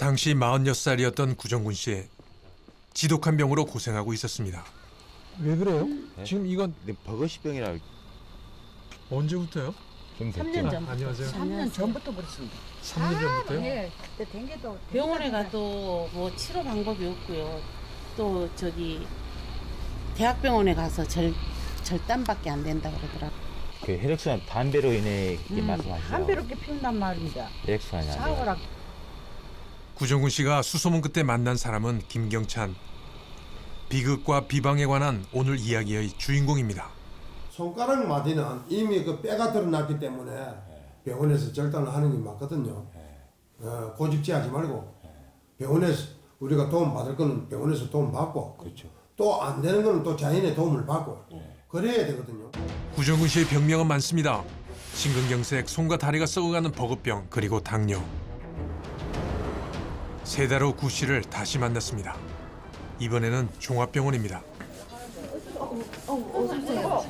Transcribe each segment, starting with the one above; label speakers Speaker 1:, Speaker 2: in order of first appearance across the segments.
Speaker 1: 당시 46살이었던 구정군 씨. 지독한 병으로 고생하고 있었습니다.
Speaker 2: 왜 그래요?
Speaker 3: 네?
Speaker 2: 지금 이건
Speaker 3: 버거시병이라
Speaker 2: 언제부터요?
Speaker 3: 좀
Speaker 4: 3년 전부터.
Speaker 2: 안녕하세요.
Speaker 4: 3년 전부터 그렇습니다.
Speaker 2: 3년 전부터요?
Speaker 4: 네. 그때 댕겨도
Speaker 5: 병원에 가도 뭐 치료 방법이 없고요. 또 저기 대학병원에 가서 절단밖에 안 된다 그러더라고요.
Speaker 3: 그 혈액순환 담배로 인해 이게 말씀하시죠?
Speaker 4: 담배롭게 피운단 말입니다.
Speaker 3: 혈액순환이 안 돼요.
Speaker 4: 사고랑
Speaker 1: 구정군 씨가 수소문 끝에 만난 사람은 김경찬. 비극과 비방에 관한 오늘 이야기의 주인공입니다.
Speaker 6: 손가락 마디는 이미 그 뼈가 드러났기 때문에 병원에서 절단을 하는 게 맞거든요. 고집지하지 말고 병원에서 우리가 도움 받을 거는 병원에서 도움 받고
Speaker 3: 그렇죠.
Speaker 6: 또 안 되는 거는 또 자연의 도움을 받고 그래야 되거든요.
Speaker 1: 구정군 씨의 병명은 많습니다. 심근경색, 손과 다리가 썩어가는 버겁병, 그리고 당뇨. 3달 후 구 씨를 다시 만났습니다. 이번에는 종합병원입니다.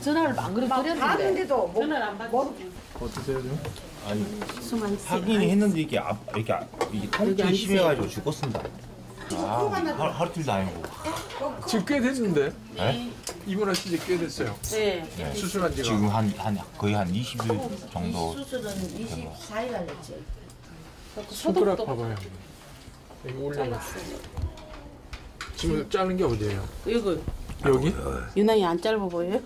Speaker 4: 전화를 안 그래도 드렸는데도 전화를 안 받고
Speaker 2: 어떠세요 좀?
Speaker 3: 아니
Speaker 5: 수만
Speaker 3: 확인이 했는데 이게 이게 통증이 심해가지고 죽었습니다. 하루틀도 아니고.
Speaker 2: 지금 꽤 됐는데?
Speaker 3: 네?
Speaker 2: 입원하신 지 꽤 됐어요.
Speaker 5: 네.
Speaker 2: 수술한 지가.
Speaker 3: 지금 거의 한 20일 정도.
Speaker 5: 수술은 24일 알렸죠.
Speaker 2: 손가락 봐봐요. 여기 올려. 지금 자른 게 어디예요?
Speaker 5: 이거
Speaker 2: 여기?
Speaker 5: 유난히 안 짧아 보여요?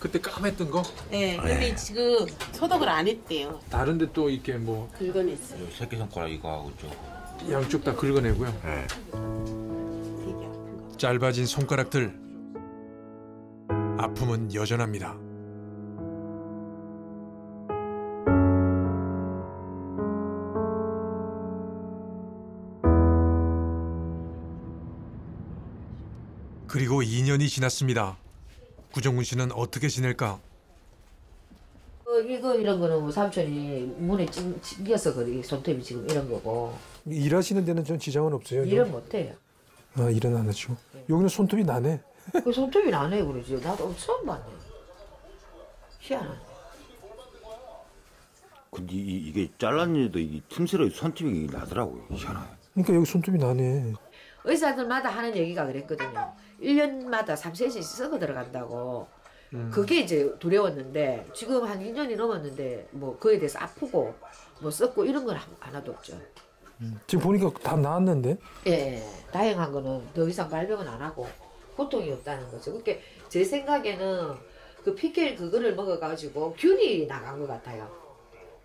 Speaker 2: 그때 까맸던 거?
Speaker 5: 네. 근데 지금 소독을 안 했대요.
Speaker 2: 다른데 또 이렇게 뭐
Speaker 5: 긁어냈어요.
Speaker 3: 새끼손가락 이거하고 저.
Speaker 2: 양쪽 다 긁어내고요.
Speaker 3: 네.
Speaker 5: 되게 아픈 거.
Speaker 1: 짧아진 손가락들. 아픔은 여전합니다. 그리고 2년이 지났습니다. 구정군 씨는 어떻게 지낼까?
Speaker 7: 이거 이런 거는 뭐 삼촌이 문에 찡겨서 그래. 손톱이 지금 이런 거고.
Speaker 2: 일하시는 데는 좀 지장은 없어요?
Speaker 7: 일은 못해요.
Speaker 2: 아, 일은 안 하시고. 여기는 손톱이 나네.
Speaker 7: 그 손톱이 나네 그러지. 나도 처음 봤네. 희한하네.
Speaker 3: 근데 이게 잘랐는데도 이게 틈새로 손톱이 나더라고요. 희한하게.
Speaker 2: 그러니까 여기 손톱이 나네.
Speaker 7: 의사들마다 하는 얘기가 그랬거든요. 1년마다 3cm씩 썩어 들어간다고. 그게 이제 두려웠는데 지금 한 2년이 넘었는데 뭐 그에 대해서 아프고 뭐 썩고 이런 건 하나도 없죠.
Speaker 2: 지금 보니까 다 나았는데?
Speaker 7: 예, 다행한 거는 더 이상 발병은 안 하고 고통이 없다는 거죠. 그렇게 제 생각에는 그 피켈 그거를 먹어가지고 균이 나간 것 같아요.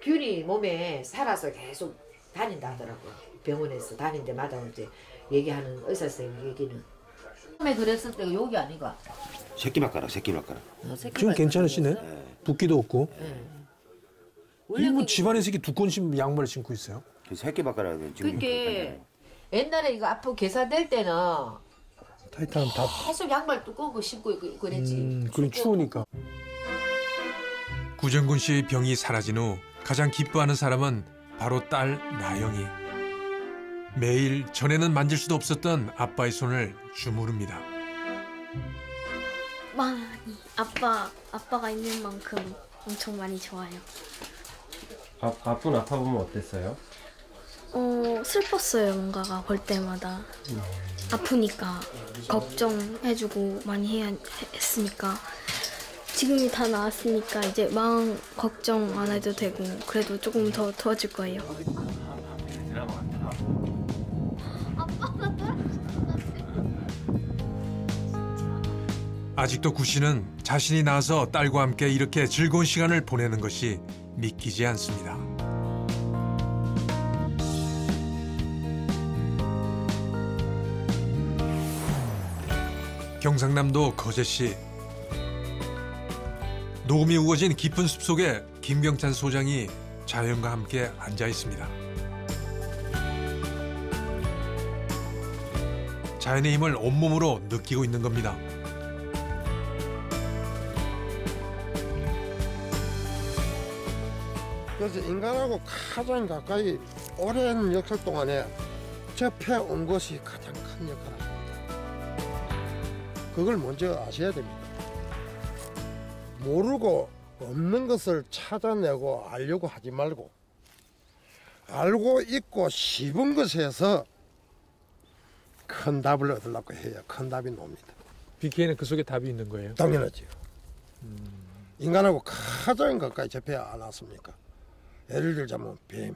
Speaker 7: 균이 몸에 살아서 계속 다닌다 하더라고요. 병원에서 다닌 데마다 이제 얘기하는 의사 선생님 얘기는. 처음에 그랬을 때가 여기 아니가?
Speaker 3: 새끼발가락.
Speaker 2: 지금 괜찮으시네? 붓기도 없고.
Speaker 7: 원래
Speaker 2: 이거 뭐
Speaker 7: 그-
Speaker 2: 집안에서 이렇게 두꺼운 양말을 신고 있어요?
Speaker 3: 새끼발가락은 지금.
Speaker 7: 그게 옛날에 이거 아프 계산될 때는
Speaker 2: 타이트하면 다.
Speaker 7: 계속 양말 두꺼운 거 신고 그랬지.
Speaker 2: 그럼 추우니까.
Speaker 1: 구정군 씨의 병이 사라진 후 가장 기뻐하는 사람은 바로 딸 나영이. 매일 전에는 만질 수도 없었던 아빠의 손을 주무릅니다.
Speaker 8: 많이 아빠가 있는 만큼 엄청 많이 좋아요.
Speaker 9: 아픈 아파 보면 어땠어요?
Speaker 8: 슬펐어요. 뭔가가 볼 때마다 아프니까 걱정해주고 많이 했으니까 지금이 다 나았으니까 이제 마음 걱정 안 해도 되고 그래도 조금 더 도와줄 거예요.
Speaker 1: 아직도 구 씨는 자신이 나아서 딸과 함께 이렇게 즐거운 시간을 보내는 것이 믿기지 않습니다. 경상남도 거제시. 녹음이 우거진 깊은 숲속에 김경찬 소장이 자연과 함께 앉아 있습니다. 자연의 힘을 온몸으로 느끼고 있는 겁니다.
Speaker 6: 그래서 인간하고 가장 가까이 오랜 역사 동안에 접해온 것이 가장 큰 역할을 합니다. 그걸 먼저 아셔야 됩니다. 모르고 없는 것을 찾아내고 알려고 하지 말고 알고 있고 씹은 것에서 큰 답을 얻으려고 해야 큰 답이 나옵니다.
Speaker 2: BK는 그 속에 답이 있는 거예요?
Speaker 6: 당연하지요. 인간하고 가장 가까이 접해야 안 왔습니까? 예를 들자면 뱀.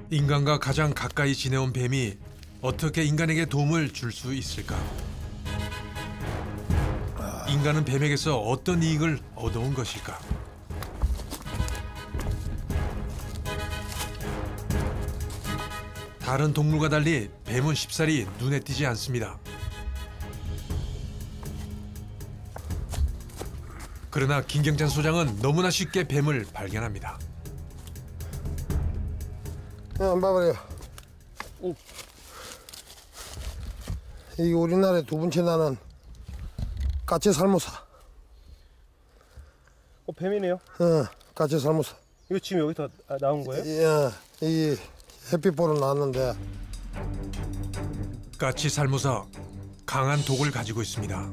Speaker 1: 인간과 가장 가까이 지내온 뱀이 어떻게 인간에게 도움을 줄 수 있을까? 인간은 뱀에게서 어떤 이익을 얻어온 것일까? 다른 동물과 달리 뱀은 쉽사리 눈에 띄지 않습니다. 그러나 김경찬 소장은 너무나 쉽게 뱀을 발견합니다.
Speaker 6: 봐봐요. 이 우리나라에 두 번째 나는 까치살모사.
Speaker 9: 뱀이네요.
Speaker 6: 까치살모사.
Speaker 9: 이거 지금 여기서 나온 거예요?
Speaker 6: 예, 이 햇빛 보러 나왔는데
Speaker 1: 까치 살모사 강한 독을 가지고 있습니다.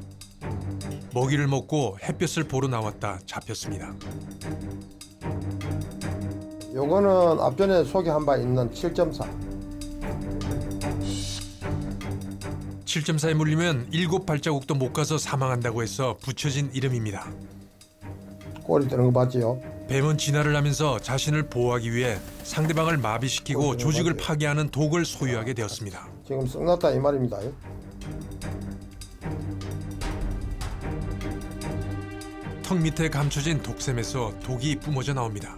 Speaker 1: 먹이를 먹고 햇볕을 보러 나왔다 잡혔습니다.
Speaker 6: 요거는 앞전에 소개한 바 있는 7.4.
Speaker 1: 7.4에 물리면 7발자국도 못 가서 사망한다고 해서 붙여진 이름입니다.
Speaker 6: 꼬리 뜨는 거 봤지요?
Speaker 1: 뱀은 진화를 하면서 자신을 보호하기 위해 상대방을 마비시키고 조직을 파괴하는 독을 소유하게 되었습니다.
Speaker 6: 지금 썩났다 이 말입니다.
Speaker 1: 턱 밑에 감춰진 독샘에서 독이 뿜어져 나옵니다.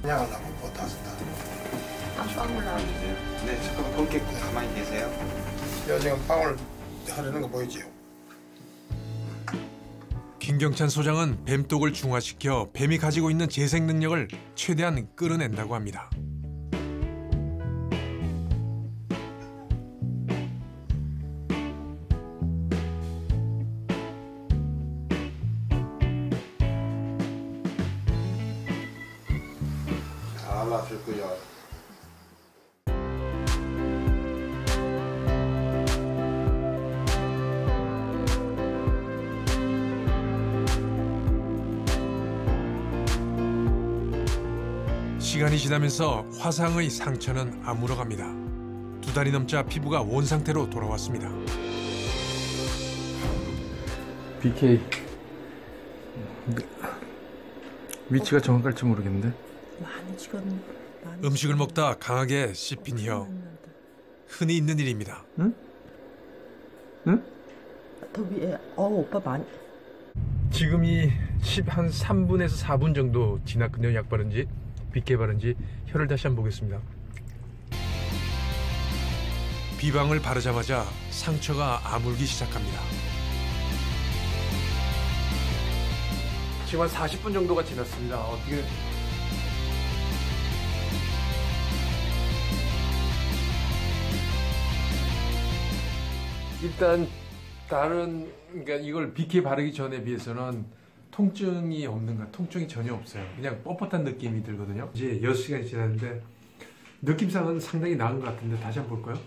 Speaker 6: 그냥 하려고 못하셨다.
Speaker 4: 한 방울 나와주세요.
Speaker 3: 네, 잠깐만 거기 가만히 계세요.
Speaker 6: 여 지금 방울 하려는 거 보이지요?
Speaker 1: 김경찬 소장은 뱀독을 중화시켜 뱀이 가지고 있는 재생 능력을 최대한 끌어낸다고 합니다.
Speaker 6: 잘 놨을 거야.
Speaker 1: 시간이 지나면서 화상의 상처는 아물어갑니다. 2달이 넘자 피부가 원상태로 돌아왔습니다.
Speaker 10: BK 위치가 정확할지 모르겠는데
Speaker 4: 많이 찍었네.
Speaker 1: 음식을 먹다 강하게 씹힌 혀. 흔히 있는 일입니다.
Speaker 10: 응? 응?
Speaker 4: 더 위에. 오빠 많이.
Speaker 2: 지금이 한 3분에서 4분 정도 지났거든요. 약 바른 지, BK 바른 지. 혀를 다시 한번 보겠습니다.
Speaker 1: 비방을 바르자마자 상처가 아물기 시작합니다.
Speaker 2: 지금 한 40분 정도가 지났습니다. 어떻게 일단 다른 그러니까 이걸 BK 바르기 전에 비해서는 통증이 없는가? 통증이 전혀 없어요. 그냥 뻣뻣한 느낌이 들거든요. 이제 6시간이 지났는데 느낌상은 상당히 나은 것 같은데 다시 한번 볼까요?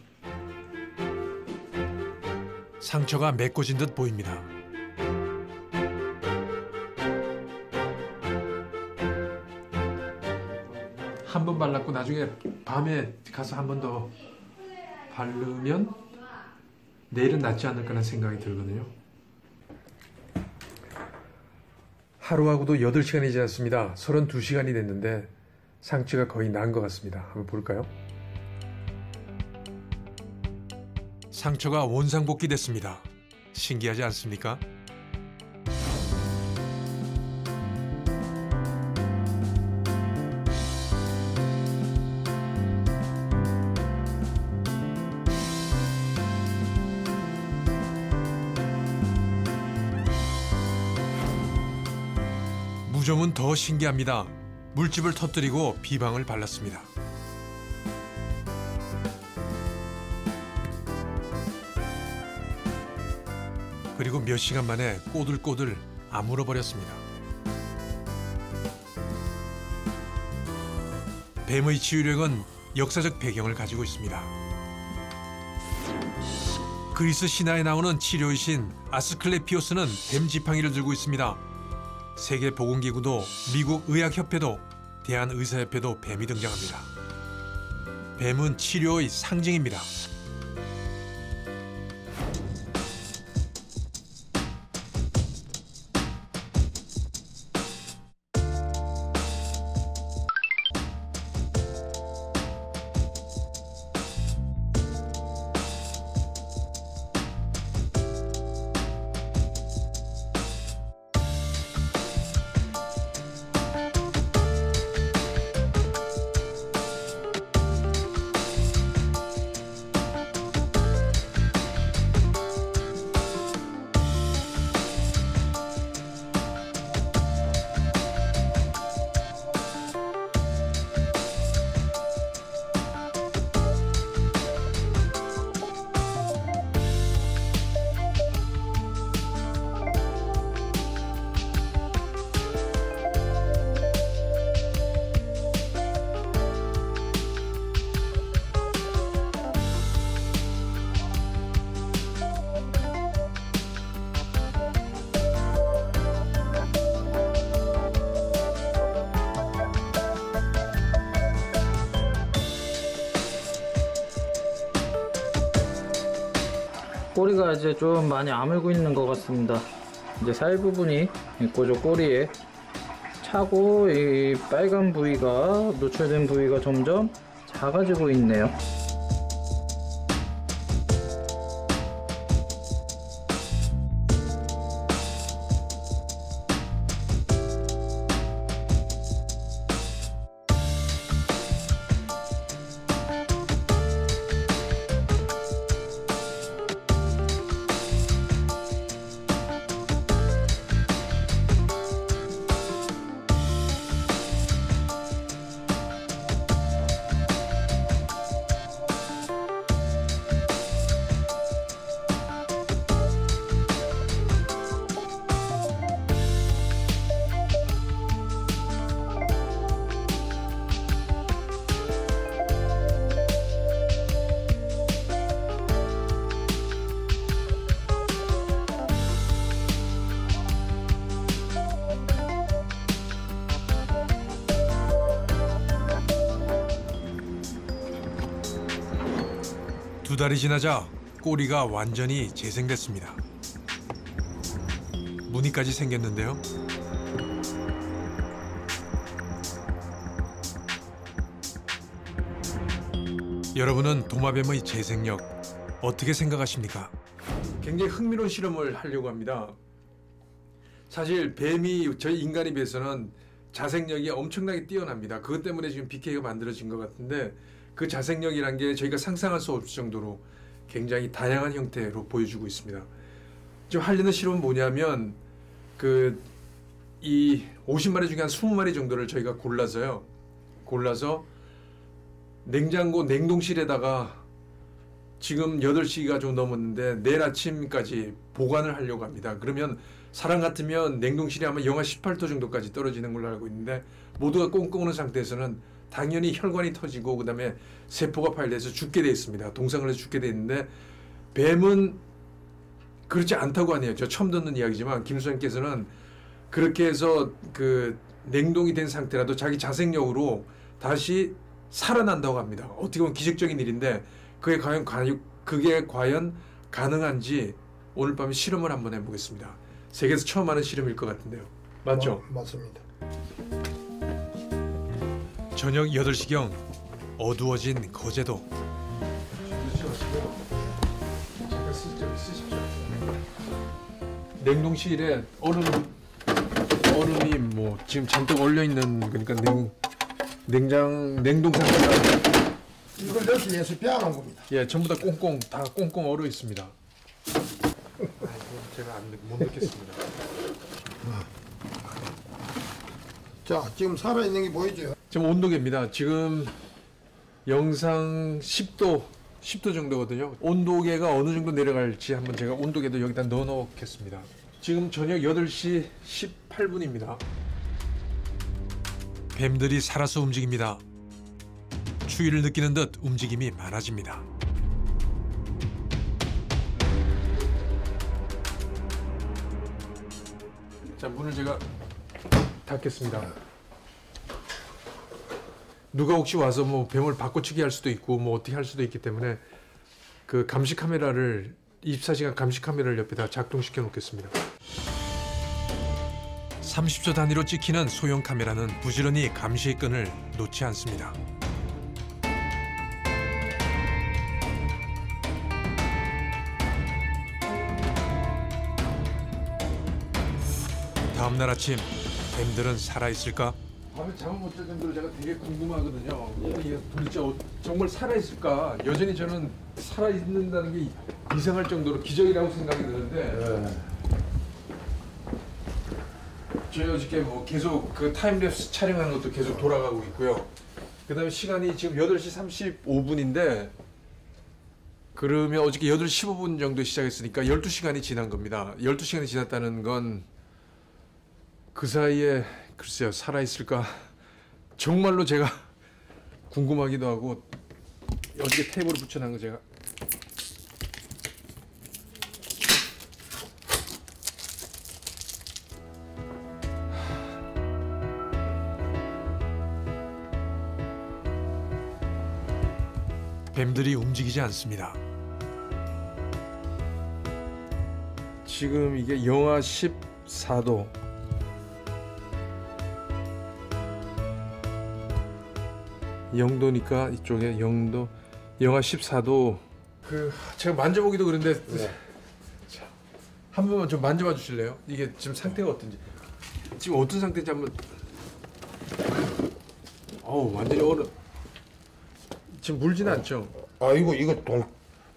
Speaker 1: 상처가 메꿔진 듯 보입니다.
Speaker 2: 한 번 발랐고 나중에 밤에 가서 한 번 더 바르면 내일은 낫지 않을까라는 생각이 들거든요. 하루하고도 8시간이 지났습니다. 32시간이 됐는데 상처가 거의 나은 것 같습니다. 한번 볼까요?
Speaker 1: 상처가 원상복귀됐습니다. 신기하지 않습니까? 무좀은 더 신기합니다. 물집을 터뜨리고 비방을 발랐습니다. 그리고 몇 시간 만에 꼬들꼬들 아물어버렸습니다. 뱀의 치유력은 역사적 배경을 가지고 있습니다. 그리스 신화에 나오는 치료의 신 아스클레피오스는 뱀 지팡이를 들고 있습니다. 세계보건기구도 미국 의학협회도 대한의사협회도 뱀이 등장합니다. 뱀은 치료의 상징입니다.
Speaker 10: 꼬리가 이제 좀 많이 아물고 있는 것 같습니다. 이제 살 부분이 있고 저 꼬리에 차고 이 빨간 부위가 노출된 부위가 점점 작아지고 있네요.
Speaker 1: 두 달이 지나자 꼬리가 완전히 재생됐습니다. 무늬까지 생겼는데요. 여러분은 도마뱀의 재생력 어떻게 생각하십니까?
Speaker 2: 굉장히 흥미로운 실험을 하려고 합니다. 사실 뱀이 저희 인간에 비해서는 자생력이 엄청나게 뛰어납니다. 그것 때문에 지금 BK가 만들어진 것 같은데 그 자생력이란 게 저희가 상상할 수 없을 정도로 굉장히 다양한 형태로 보여주고 있습니다. 지금 하려는 실험은 뭐냐면 이 50마리 중에 한 20마리 정도를 저희가 골라서 냉장고 냉동실에다가 지금 8시가 좀 넘었는데 내일 아침까지 보관을 하려고 합니다. 그러면 사람 같으면 냉동실에 아마 영하 18도 정도까지 떨어지는 걸로 알고 있는데 모두가 꽁꽁 온 상태에서는 당연히 혈관이 터지고 그다음에 세포가 파열돼서 죽게 돼 있습니다. 동상을 해서 죽게 돼 있는데 뱀은 그렇지 않다고 하네요. 저 처음 듣는 이야기지만 김 선생님께서는 그렇게 해서 냉동이 된 상태라도 자기 자생력으로 다시 살아난다고 합니다. 어떻게 보면 기적적인 일인데 그게 과연 가능한지 오늘 밤에 실험을 한번 해보겠습니다. 세계에서 처음 하는 실험일 것 같은데요. 맞죠?
Speaker 6: 맞습니다.
Speaker 1: 저녁 8시경 어두워진 거제도.
Speaker 2: 냉동실에 얼음이 뭐 지금 잔뜩 얼려 있는 그러니까 냉동 상태가
Speaker 6: 이걸 여기에서 빼앗는 겁니다.
Speaker 2: 예, 전부 다 꽁꽁 얼어 있습니다. 제가 못 넣겠습니다.
Speaker 6: 자, 지금 살아있는 게 보이죠?
Speaker 2: 지금 온도계입니다. 지금 영상 10도 정도거든요. 온도계가 어느 정도 내려갈지 한번 제가 온도계도 여기다 넣어 놓겠습니다. 지금 저녁 8시 18분입니다.
Speaker 1: 뱀들이 살아서 움직입니다. 추위를 느끼는 듯 움직임이 많아집니다.
Speaker 2: 자, 문을 제가 닫겠습니다. 누가 혹시 와서 뭐 뱀을 바꿔치기 할 수도 있고 뭐 어떻게 할 수도 있기 때문에 그 감시 카메라를 24시간 감시 카메라를 옆에다 작동시켜 놓겠습니다.
Speaker 1: 30초 단위로 찍히는 소형 카메라는 부지런히 감시의 끈을 놓지 않습니다. 다음 날 아침 뱀들은 살아있을까?
Speaker 2: 밤에 잠을 못 잘 정도로 제가 되게 궁금하거든요. 이게 도대체 정말 살아있을까? 여전히 저는 살아있는다는 게 이상할 정도로 기적이라고 생각이 드는데 저희 어저께 뭐 계속 그 타임랩스 촬영하는 것도 계속 돌아가고 있고요. 그다음에 시간이 지금 8시 35분인데 그러면 어저께 8시 15분 정도 시작했으니까 12시간이 지난 겁니다. 12시간이 지났다는 건 그 사이에 글쎄요, 살아있을까? 정말로 제가 궁금하기도 하고 어저께 테이블에 붙여놓은 거 제가
Speaker 1: 뱀들이 움직이지 않습니다.
Speaker 2: 지금 이게 영하 14도 영도니까 이쪽에 영도 영하 14도 그 제가 만져보기도 그런데 자, 한 번만 좀 만져봐 주실래요? 이게 지금 상태가 어떤지 지금 어떤 상태인지 한번 어우 완전히 얼어 지금 물진 않죠?
Speaker 6: 아이고 이거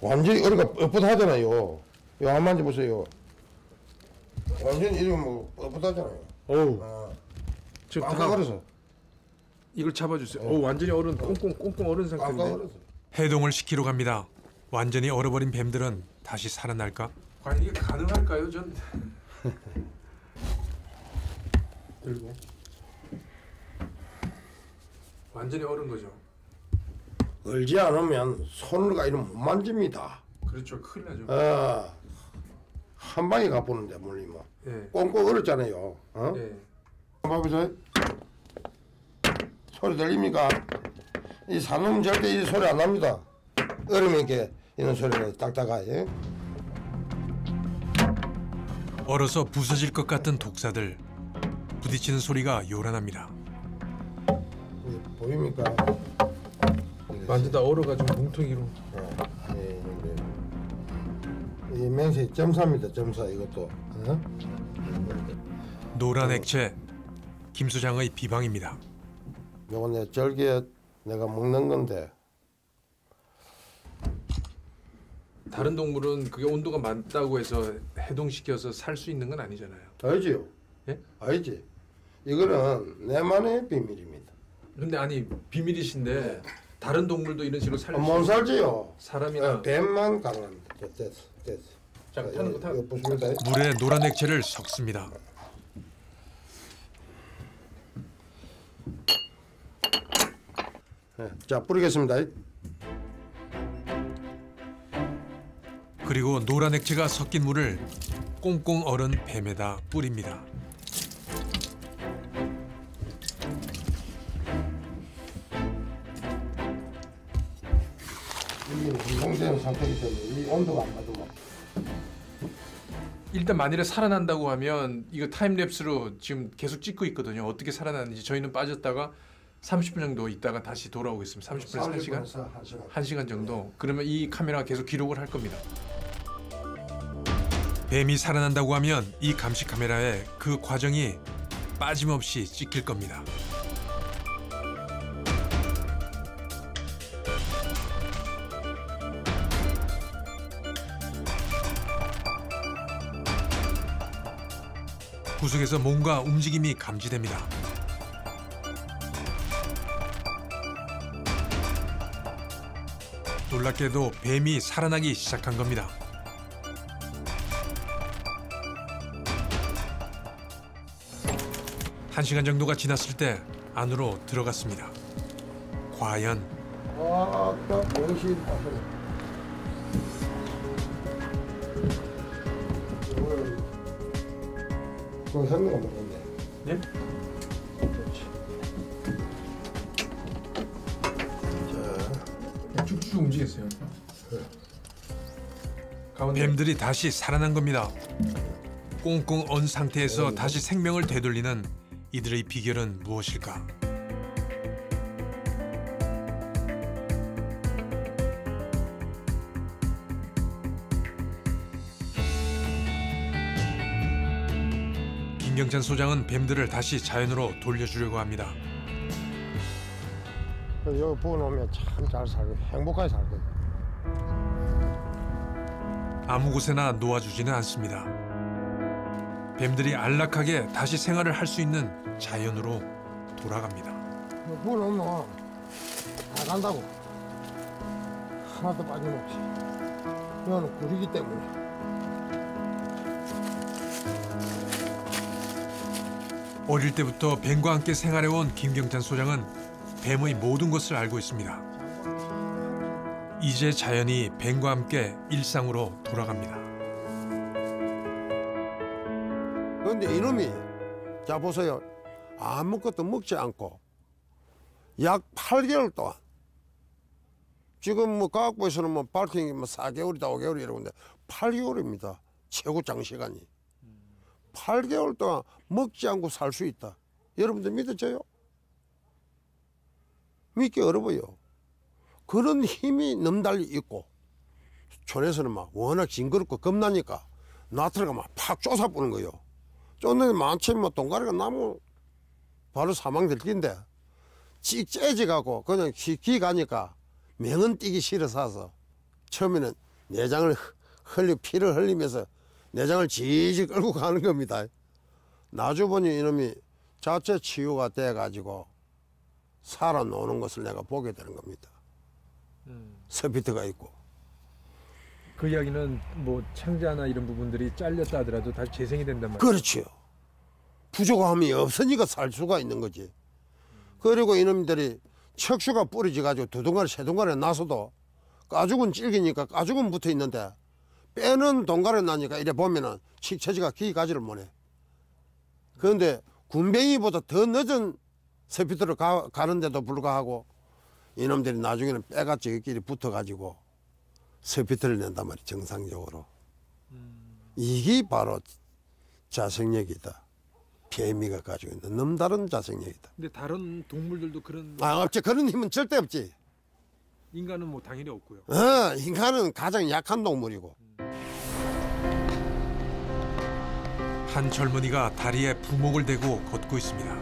Speaker 6: 완전히 어리가 뻣뻣하잖아요. 이거 안 만져보세요. 완전히 이거 뭐 뻣뻣하잖아요.
Speaker 2: 어우 지금 다
Speaker 6: 얼어서.
Speaker 2: 이걸 잡아주세요. 오 완전히 얼은 꽁꽁 얼은 상태인데
Speaker 1: 해동을 시키러 갑니다. 완전히 얼어버린 뱀들은 다시 살아날까?
Speaker 2: 과연 이게 가능할까요? 전 들고 완전히 얼은 거죠.
Speaker 6: 얼지 않으면 손을 가이는 못 만집니다.
Speaker 2: 그렇죠. 큰일 나죠.
Speaker 6: 한 방에 가보는데 물리면
Speaker 2: 예.
Speaker 6: 꽁꽁 얼었잖아요.
Speaker 2: 예.
Speaker 6: 한번 보세요. 소리 들립니까? 이 산놈 절대 이 소리 안 납니다. 얼으면 이렇게 이런 소리가 딱딱하게.
Speaker 1: 얼어서 부서질 것 같은 독사들. 부딪히는 소리가 요란합니다.
Speaker 6: 보입니까?
Speaker 2: 만지다 얼어가지고 뭉텅이로.
Speaker 6: 이 맹세 점사입니다. 점사 이것도.
Speaker 1: 노란 액체. 김 소장의 비방입니다.
Speaker 6: 요거 내 절개 내가 먹는 건데.
Speaker 2: 다른 동물은 그게 온도가 많다고 해서 해동시켜서 살 수 있는 건 아니잖아요.
Speaker 6: 알지요?
Speaker 2: 예?
Speaker 6: 알지. 이거는 내만의 비밀입니다.
Speaker 2: 근데 아니 비밀이신데 다른 동물도 이런 식으로 살수
Speaker 6: 못 살지요.
Speaker 2: 사람이나
Speaker 6: 뱀만 가능합니다. 됐어.
Speaker 2: 자, 타는 거 타.
Speaker 6: 이거 보십니다.
Speaker 1: 물에 노란 액체를 섞습니다.
Speaker 6: 자, 뿌리겠습니다.
Speaker 1: 그리고 노란 액체가 섞인 물을 꽁꽁 얼은 뱀에다 뿌립니다.
Speaker 6: 이게 진동된 상태이기 때문에 이 온도가 안 맞으면
Speaker 2: 일단 만일에 살아난다고 하면 이거 타임랩스로 지금 계속 찍고 있거든요. 어떻게 살아났는지 저희는 빠졌다가 30분 정도 있다가 다시 돌아오겠습니다. 30분에서 1시간? 1시간 정도. 그러면 이 카메라가 계속 기록을 할 겁니다.
Speaker 1: 뱀이 살아난다고 하면 이 감시 카메라에 그 과정이 빠짐없이 찍힐 겁니다. 구석에서 뭔가 움직임이 감지됩니다. 놀랍게도 뱀이 살아나기 시작한 겁니다. 한 시간 정도가 지났을 때 안으로 들어갔습니다. 과연
Speaker 6: 아까 무엇이 그거 현미가 먹었네.
Speaker 2: 네?
Speaker 6: 자,
Speaker 2: 쭉쭉 움직였어요. 가운데
Speaker 1: 뱀들이 다시 살아난 겁니다. 꽁꽁 언 상태에서 다시 생명을 되돌리는 이들의 비결은 무엇일까? 김경찬 소장은 뱀들을 다시 자연으로 돌려주려고 합니다.
Speaker 6: 여기 부어놓으면 참 잘 살고 행복하게 살거든.
Speaker 1: 아무 곳에나 놓아주지는 않습니다. 뱀들이 안락하게 다시 생활을 할 수 있는 자연으로 돌아갑니다.
Speaker 6: 부어놓으면 다 간다고. 하나도 빠짐없이. 이거는 굴이기 때문에.
Speaker 1: 어릴 때부터 뱀과 함께 생활해온 김경찬 소장은 뱀의 모든 것을 알고 있습니다. 이제 자연이 뱀과 함께 일상으로 돌아갑니다.
Speaker 6: 그런데 이놈이 자 보세요. 아무것도 먹지 않고 약 8개월 동안 지금 뭐 과학부에서는 뭐 밝힌 게 뭐 4개월이다 5개월 이러는데 8개월입니다. 최고 장시간이. 8개월 동안 먹지 않고 살 수 있다. 여러분들 믿어져요? 믿기 어려워요. 그런 힘이 넘달리 있고 촌에서는 막 워낙 징그럽고 겁나니까 나트가 막 팍 쫓아보는 거예요. 쫓는데 많지 뭐 동가리가 나무 바로 사망될 텐데 찍 째지가고 그냥 기 가니까 명은 뛰기 싫어서 처음에는 내장을 피를 흘리면서 내장을 지지 끌고 가는 겁니다. 나중 보니 이놈이 자체 치유가 돼가지고 살아노는 것을 내가 보게 되는 겁니다. 스피트가 있고.
Speaker 2: 그 이야기는 뭐 창자나 이런 부분들이 잘렸다 하더라도 다시 재생이 된단 말이에요.
Speaker 6: 그렇지요. 부족함이 없으니까 살 수가 있는 거지. 그리고 이놈들이 척추가 부러져가지고 두 동가리 세 동가리 나서도 가죽은 질기니까 가죽은 붙어 있는데 빼는 동가리 나니까 이래 보면은 식체지가 기가지를 못해. 그런데 군뱅이보다 더 늦은 스피트로 가는데도 불구하고 이놈들이 나중에는 빼가 저기끼리 붙어가지고 스피트를 낸단 말이야. 정상적으로. 이게 바로 자생력이다. 개미가 가지고 있는 남다른 자생력이다.
Speaker 2: 근데 다른 동물들도 그런
Speaker 6: 없지. 그런 힘은 절대 없지.
Speaker 2: 인간은 뭐 당연히 없고요.
Speaker 6: 인간은 가장 약한 동물이고.
Speaker 1: 한 젊은이가 다리에 부목을 대고 걷고 있습니다.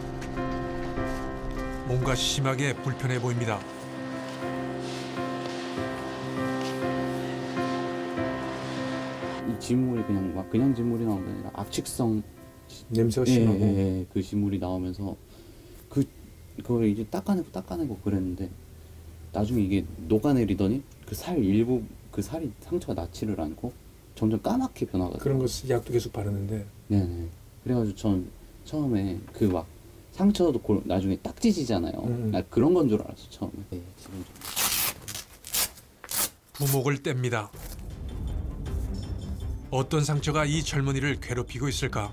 Speaker 1: 뭔가 심하게 불편해 보입니다.
Speaker 11: 이 진물이 그냥 진물이 나온 게 아니라 악취성
Speaker 2: 냄새가 심하고
Speaker 11: 그 진물이 나오면서 그걸 이제 닦아내고 그랬는데 나중에 이게 녹아내리더니 그 살 일부 그 살이 상처가 낫지를 않고 점점 까맣게 변화가
Speaker 2: 그런 거 약도 계속 바르는데
Speaker 11: 네네. 그래가지고 전 처음에 그 막 상처도 나중에 딱 찢어지잖아요. 나 그런 건 줄 알았어 처음에. 네, 지금
Speaker 1: 부목을 뗍니다. 어떤 상처가 이 젊은이를 괴롭히고 있을까?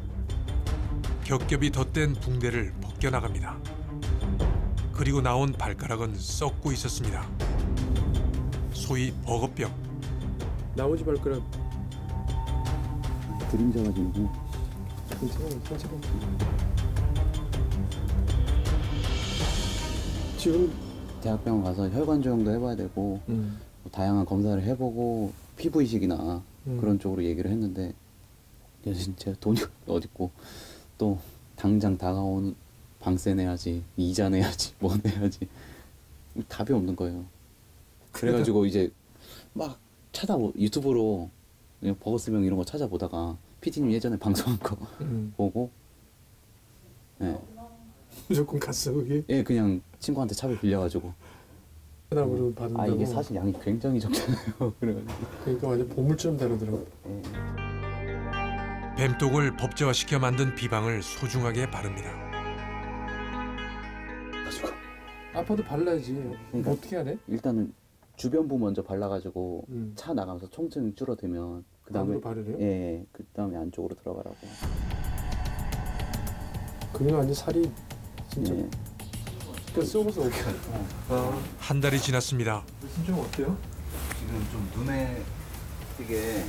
Speaker 1: 겹겹이 덧댄 붕대를 벗겨나갑니다. 그리고 나온 발가락은 썩고 있었습니다. 소위 버거병.
Speaker 2: 나머지 발가락
Speaker 11: 그림자가지고
Speaker 2: 괜찮아. 지금
Speaker 11: 대학병원 가서 혈관 조형도 해봐야 되고 뭐 다양한 검사를 해보고 피부 이식이나 그런 쪽으로 얘기를 했는데 진짜 돈이 어딨고 또 당장 다가오는 방세 내야지, 이자 내야지, 뭐 내야지 답이 없는 거예요. 그래가지고 이제 막 유튜브로 버거스병 이런 거 찾아보다가 PD님 예전에 방송한 거 보고
Speaker 2: 무조건 갔어 거기?
Speaker 11: 예, 그냥 친구한테 차를 빌려가지고
Speaker 2: 전화로 받는다고?
Speaker 11: 이게 사실 양이 굉장히 적잖아요. 그래가지고
Speaker 2: 그러니까 완전 보물처럼 다루더라고.
Speaker 1: 뱀독을 법제화시켜 만든 비방을 소중하게 바릅니다.
Speaker 2: 아파도 발라야지.
Speaker 11: 그러니까
Speaker 2: 어떻게 하네?
Speaker 11: 일단은 주변부 먼저 발라가지고 차 나가면서 통증 줄어들면 그 다음에
Speaker 2: 바르래요?
Speaker 11: 예, 그 다음에 안쪽으로 들어가라고.
Speaker 2: 그게 완전 살이 진짜
Speaker 11: 예.
Speaker 2: 그 쏘고서 이렇게.
Speaker 1: 한 달이 지났습니다.
Speaker 2: 무슨 좀 어때요?
Speaker 11: 지금 좀 눈에 띄게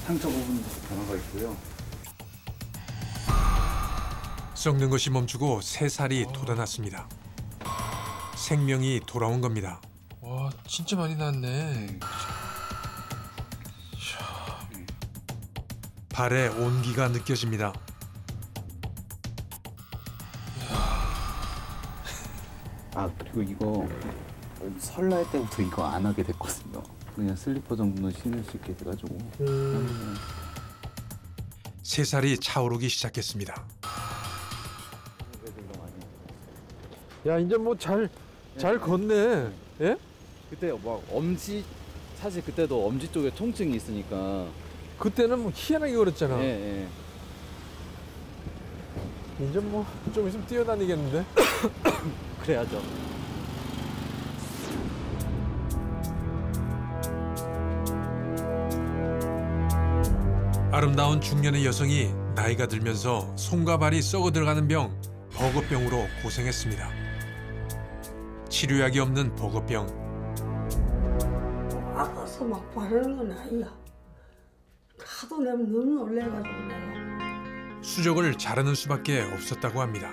Speaker 11: 상처 부분도 변화가 있고요.
Speaker 1: 썩는 것이 멈추고 새 살이 돋아났습니다. 생명이 돌아온 겁니다.
Speaker 2: 와 진짜 많이 났네.
Speaker 1: 발에 온기가 느껴집니다.
Speaker 11: 아 그리고 이거 설날 때부터 이거 안 하게 됐거든요. 그냥 슬리퍼 정도는 신을 수 있게 돼가지고.
Speaker 1: 새 살이 차오르기 시작했습니다.
Speaker 2: 야 이제 뭐 잘 걷네. 예?
Speaker 11: 그때 막 엄지 사실 그때도 엄지 쪽에 통증이 있으니까.
Speaker 2: 그때는 뭐 희한하게 걸었잖아.
Speaker 11: 예.
Speaker 2: 이제 뭐 좀 있으면 뛰어다니겠는데?
Speaker 11: 그래야죠.
Speaker 1: 아름다운 중년의 여성이 나이가 들면서 손과 발이 썩어 들어가는 병, 버거병으로 고생했습니다. 치료약이 없는 버거병.
Speaker 12: 아파서 막 바르는 건 아니야. 하도 내가 너무 놀래가지고 내가.
Speaker 1: 수족을 자르는 수밖에 없었다고 합니다.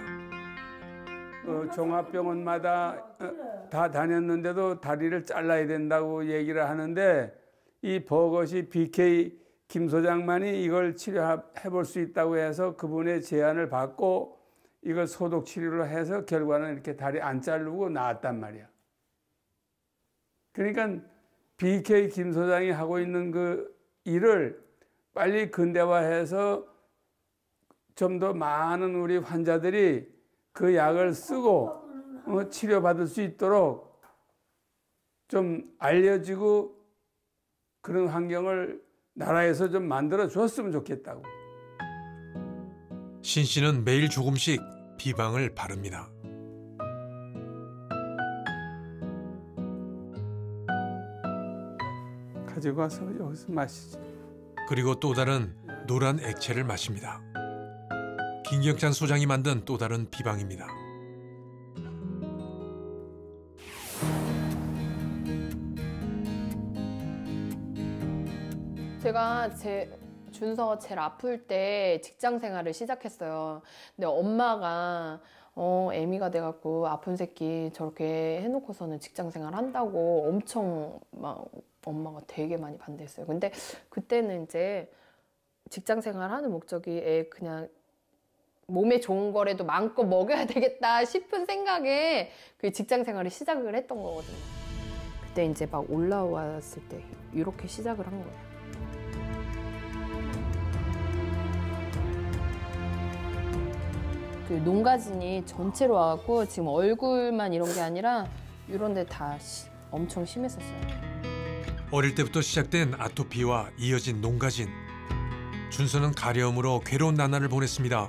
Speaker 13: 종합병원마다 다 다녔는데도 다리를 잘라야 된다고 얘기를 하는데 이 버것이 BK 김 소장만이 이걸 치료해 볼 수 있다고 해서 그분의 제안을 받고 이걸 소독 치료를 해서 결과는 이렇게 다리 안 자르고 나았단 말이야. 그러니까 BK 김 소장이 하고 있는 그 일을 빨리 근대화해서 좀 더 많은 우리 환자들이 그 약을 쓰고 치료받을 수 있도록 좀 알려지고 그런 환경을 나라에서 좀 만들어 줬으면 좋겠다고.
Speaker 1: 신 씨는 매일 조금씩 비방을 바릅니다.
Speaker 13: 가지고 와서 여기서 마시지.
Speaker 1: 그리고 또 다른 노란 액체를 마십니다. 김경찬 소장이 만든 또 다른 비방입니다.
Speaker 14: 제가 준서가 제일 아플 때 직장 생활을 시작했어요. 근데 엄마가 애미가 돼갖고 아픈 새끼 저렇게 해놓고서는 직장 생활 한다고 엄청 막 엄마가 되게 많이 반대했어요. 근데 그때는 이제 직장 생활 하는 목적이 애 그냥 몸에 좋은 거라도 마음껏 먹여야 되겠다 싶은 생각에 그 직장 생활을 시작을 했던 거거든요. 그때 이제 막 올라왔을 때 이렇게 시작을 한 거예요. 그 농가진이 전체로 와갖고 지금 얼굴만 이런 게 아니라 이런 데 다 엄청 심했었어요.
Speaker 1: 어릴 때부터 시작된 아토피와 이어진 농가진. 준서는 가려움으로 괴로운 나날을 보냈습니다.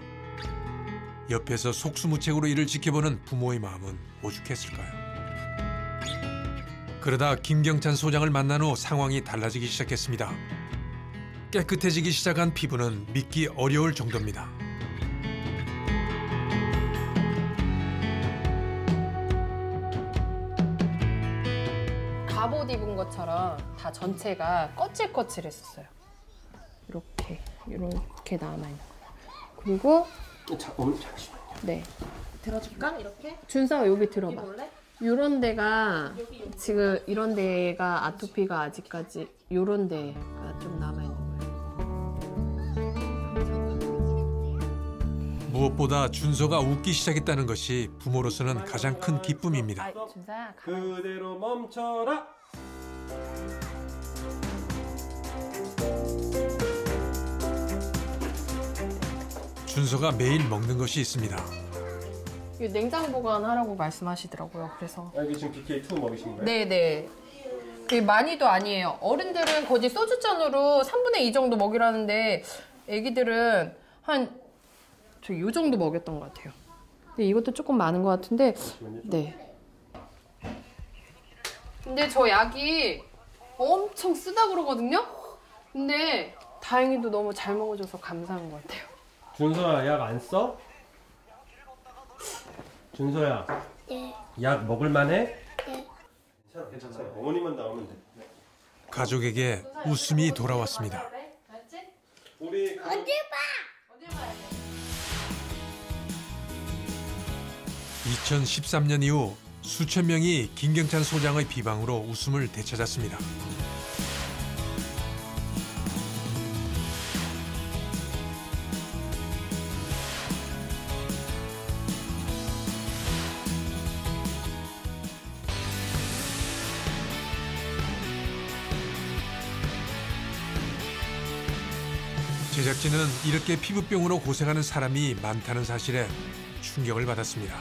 Speaker 1: 옆에서 속수무책으로 이를 지켜보는 부모의 마음은 오죽했을까요? 그러다 김경찬 소장을 만난 후 상황이 달라지기 시작했습니다. 깨끗해지기 시작한 피부는 믿기 어려울 정도입니다.
Speaker 14: 갑옷 입은 것처럼 다 전체가 거칠거칠했었어요. 이렇게 남아있는 거예요. 그리고
Speaker 3: 잠시만요.
Speaker 14: 네.
Speaker 7: 들어줄까? 이렇게?
Speaker 14: 준서가 여기 들어봐. 이런 데가 지금 이런 데가 아토피가 아직까지 이런 데가 좀 남아있는 거예요.
Speaker 1: 무엇보다 준서가 웃기 시작했다는 것이 부모로서는 가장 큰 기쁨입니다.
Speaker 14: 준서야,
Speaker 9: 그대로 멈춰라.
Speaker 1: 준서가 매일 먹는 것이 있습니다.
Speaker 14: 냉장 보관하라고 말씀하시더라고요. 그래서
Speaker 9: 여기 지금 BK2 먹이신 거예요?
Speaker 14: 네네. 많이도 아니에요. 어른들은 거의 소주잔으로 3분의 2 정도 먹이라는데 애기들은 요 정도 먹였던 것 같아요. 근데 이것도 조금 많은 것 같은데 네. 근데 저 약이 엄청 쓰다 그러거든요? 근데 다행히도 너무 잘 먹어줘서 감사한 것 같아요.
Speaker 9: 준서야, 약 안 써? 준서야.
Speaker 8: 네.
Speaker 9: 약 먹을만해?
Speaker 8: 네.
Speaker 9: 괜찮아. 어머니만 나오면 돼.
Speaker 1: 가족에게 웃음이 돌아왔습니다.
Speaker 9: 우리
Speaker 8: 어디 봐.
Speaker 1: 2013년 이후 수천 명이 김경찬 소장의 비방으로 웃음을 되찾았습니다. 제작진은 이렇게 피부병으로 고생하는 사람이 많다는 사실에 충격을 받았습니다.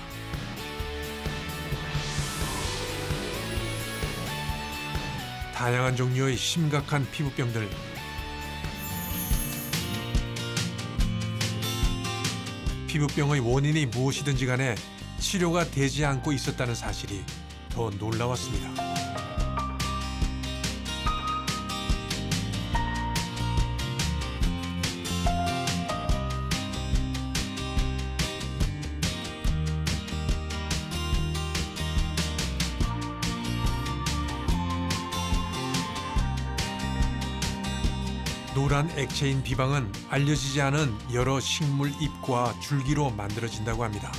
Speaker 1: 다양한 종류의 심각한 피부병들. 피부병의 원인이 무엇이든지 간에 치료가 되지 않고 있었다는 사실이 더 놀라웠습니다. 노란 액체인 비방은 알려지지 않은 여러 식물 잎과 줄기로 만들어진다고 합니다.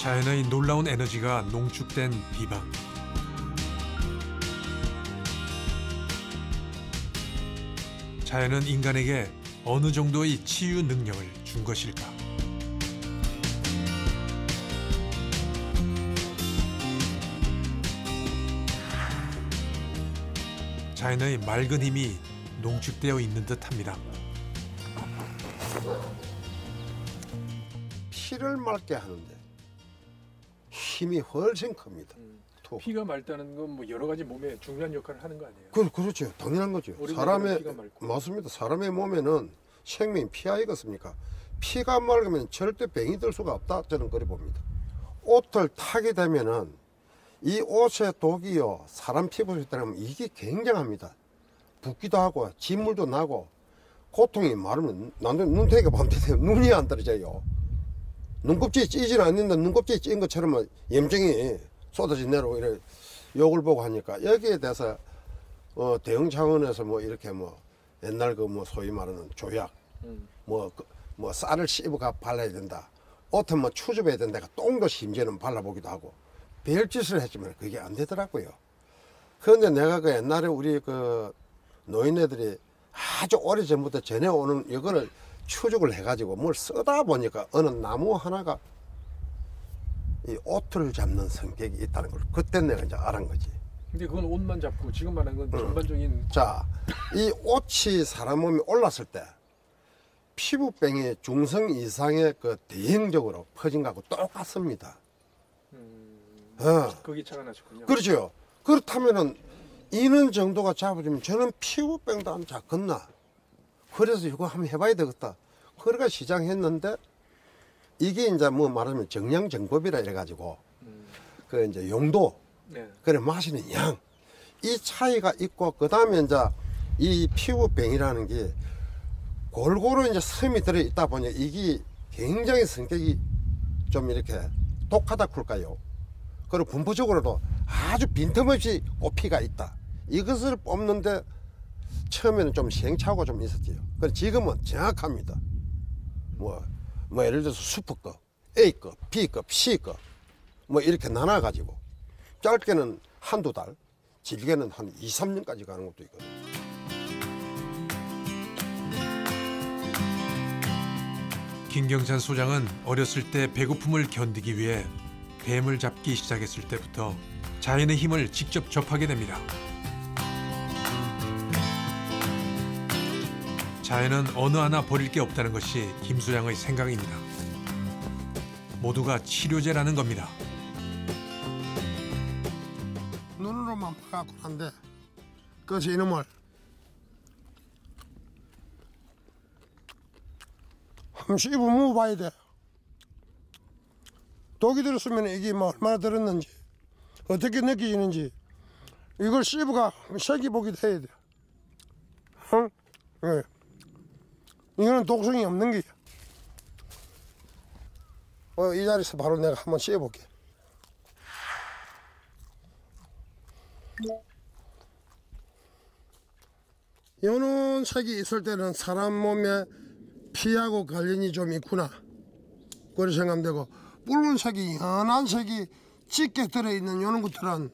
Speaker 1: 자연의 놀라운 에너지가 농축된 비방. 자연은 인간에게 어느 정도의 치유 능력을 준 것일까? 자연의 맑은 힘이 농축되어 있는 듯합니다.
Speaker 6: 피를 맑게 하는데 힘이 훨씬 큽니다.
Speaker 2: 피가 맑다는 건 뭐 여러 가지 몸에 중요한 역할을 하는 거 아니에요?
Speaker 6: 그렇죠. 당연한 거죠. 맞습니다. 사람의 몸에는 생명이 피 아니겠습니까? 피가 맑으면 절대 병이 들 수가 없다. 저는 그래 봅니다. 옷을 타게 되면은 이 옷의 독이요, 사람 피부에 들어가면 이게 굉장합니다. 붓기도 하고, 진물도 나고, 고통이 많으면, 나는 눈탱이가 밤새 눈이 안 떨어져요. 눈곱지에 찌지는 않는데, 눈곱지에 찐 것처럼 염증이 쏟아져 내려오고, 이래 욕을 보고 하니까, 여기에 대해서, 대응 차원에서 이렇게 옛날 소위 말하는 조약, 쌀을 씹어가 발라야 된다. 옷은 추접해야 된다. 똥도 심지어는 발라보기도 하고. 별짓을 했지만 그게 안 되더라고요. 그런데 내가 옛날에 우리 노인네들이 아주 오래전부터 전해오는 이거를 추적을 해가지고 뭘 쓰다 보니까 어느 나무 하나가 이 옷을 잡는 성격이 있다는 걸 그때 내가 이제 알은 거지.
Speaker 2: 근데 그건 옷만 잡고 지금 말하는 건 전반적인.
Speaker 6: 자, 이 옷이 사람 몸에 올랐을 때 피부병이 중성 이상의 대형적으로 퍼진 거하고 똑같습니다.
Speaker 2: 거기 차가 나셨군요.
Speaker 6: 그렇죠. 그렇다면은 이는 정도가 잡아주면 저는 피부병도 안 잡겠나. 그래서 이거 한번 해봐야 되겠다. 그래가 시작했는데 이게 이제 말하면 정량정법이라 이래가지고 그 이제 용도, 그래 마시는 양, 이 차이가 있고 그 다음에 이제 이 피부병이라는 게 골고루 이제 섬이 들어 있다 보니 이게 굉장히 성격이 좀 이렇게 독하다 쿨까요. 그리고 분포적으로도 아주 빈틈없이 꽃피가 있다. 이것을 뽑는데 처음에는 좀 시행착오가 좀 있었지요. 그런데 지금은 정확합니다. 예를 들어서 수프급, A급, B급, C급 이렇게 나눠가지고 짧게는 한두 달, 길게는 한 2, 3년까지 가는 것도 있거든요.
Speaker 1: 김경찬 소장은 어렸을 때 배고픔을 견디기 위해 뱀을 잡기 시작했을 때부터 자연의 힘을 직접 접하게 됩니다. 자연은 어느 하나 버릴 게 없다는 것이 김 소장의 생각입니다. 모두가 치료제라는 겁니다.
Speaker 6: 눈으로만 봐갖고 한데 그래서 이놈을 한번 씹어 먹어봐야 돼. 독이 들었으면 이게 얼마나 들었는지 어떻게 느껴지는지 이걸 씹어가 새기보기도 해야 돼. 응? 예. 이거는 독성이 없는 게. 이 자리에서 바로 내가 한번 씌워볼게. 요런 색이 있을 때는 사람 몸에 피하고 관련이 좀 있구나 그렇게 생각하면 되고, 붉은색이 연한 색이 짙게 들어있는 요런 것들은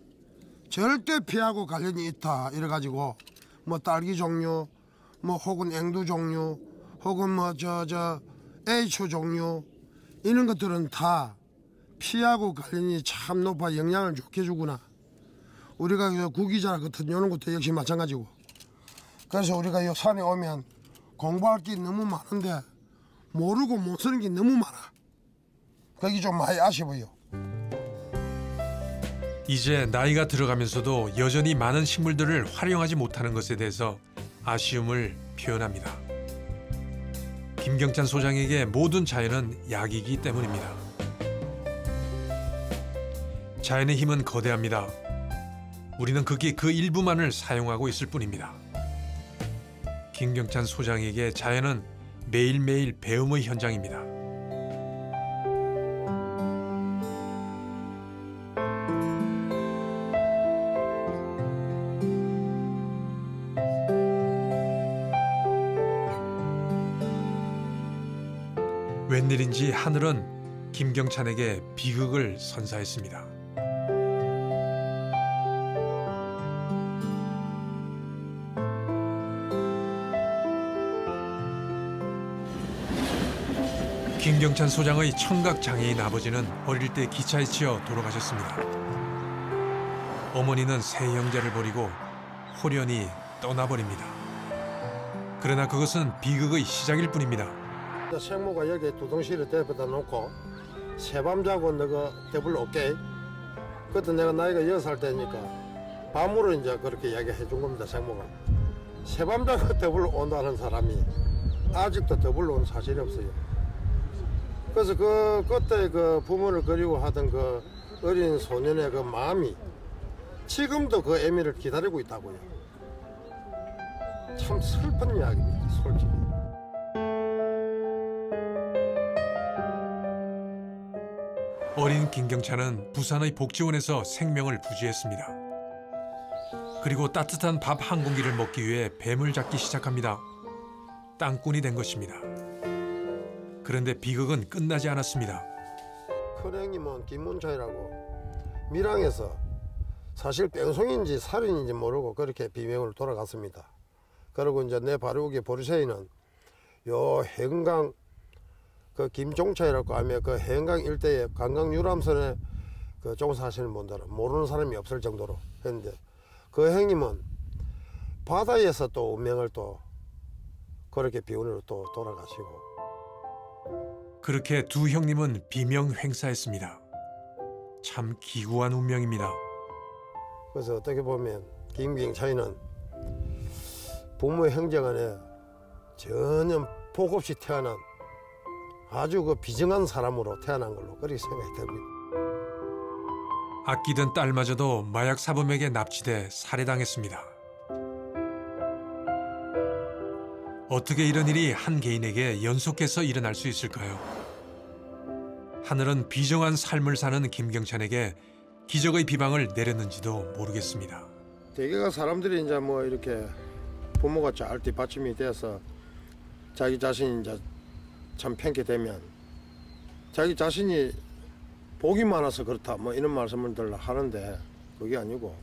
Speaker 6: 절대 피하고 관련이 있다 이래가지고 뭐 딸기 종류 뭐 혹은 앵두 종류 혹은 뭐 H 종류 이런 것들은 다 피하고 관련이 참 높아 영향을 좋게 주구나. 우리가 구기자 같은 이런 것도 역시 마찬가지고. 그래서 우리가 이 산에 오면 공부할 게 너무 많은데 모르고 못 쓰는 게 너무 많아. 그게 좀 많이 아쉬워요.
Speaker 1: 이제 나이가 들어가면서도 여전히 많은 식물들을 활용하지 못하는 것에 대해서 아쉬움을 표현합니다. 김경찬 소장에게 모든 자연은 약이기 때문입니다. 자연의 힘은 거대합니다. 우리는 극히 그 일부만을 사용하고 있을 뿐입니다. 김경찬 소장에게 자연은 매일매일 배움의 현장입니다. 웬일인지 하늘은 김경찬에게 비극을 선사했습니다. 김경찬 소장의 청각 장애인 아버지는 어릴 때 기차에 치여 돌아가셨습니다. 어머니는 세 형제를 버리고 홀연히 떠나버립니다. 그러나 그것은 비극의 시작일 뿐입니다.
Speaker 6: 생모가 여기 두둥실에 대버다 놓고 새밤 자고 너가 대불러 올게. 그때 내가 나이가 6살 때니까 밤으로 이제 그렇게 이야기해 준 겁니다. 생모가 새밤 자고 대불러 온다는 사람이 아직도 대불러 온 사실이 없어요. 그래서 그때 그 부모를 그리워 하던 그 어린 소년의 그 마음이 지금도 그 애미를 기다리고 있다고요. 참 슬픈 이야기입니다, 솔직히.
Speaker 1: 어린 김경찬은 부산의 복지원에서 생명을 부지했습니다. 그리고 따뜻한 밥 한 공기를 먹기 위해 뱀을 잡기 시작합니다. 땅꾼이 된 것입니다. 그런데 비극은 끝나지 않았습니다.
Speaker 6: 큰 형님은 김문차이라고 밀양에서 사실 뺑송인지 살인인지 모르고 그렇게 비명으로 돌아갔습니다. 그리고 이제 내 바로 위에 보르세이는 요 해금강 그 김종차이라고 하면 그 해금강 일대에 관광 유람선에 그 종사하시는 분들은 모르는 사람이 없을 정도로 했는데, 그 형님은 바다에서 또 운명을 또 그렇게 비운으로 또 돌아가시고.
Speaker 1: 그렇게 두 형님은 비명 횡사했습니다. 참 기구한 운명입니다.
Speaker 6: 그래서 어떻게 보면 김경찬이는 부모의 형제간에 전혀 복 없이 태어난 아주 그 비정한 사람으로 태어난 걸로 그렇게 생각이 됩니다.
Speaker 1: 아끼던 딸마저도 마약 사범에게 납치돼 살해당했습니다. 어떻게 이런 일이 한 개인에게 연속해서 일어날 수 있을까요? 하늘은 비정한 삶을 사는 김경찬에게 기적의 비방을 내렸는지도 모르겠습니다.
Speaker 6: 대개가 사람들이 이제 뭐 이렇게 부모가 잘 뒷받침이 돼서 자기 자신이 이제 참 편견되면 자기 자신이 복이 많아서 그렇다 뭐 이런 말씀을 들 하는데, 그게 아니고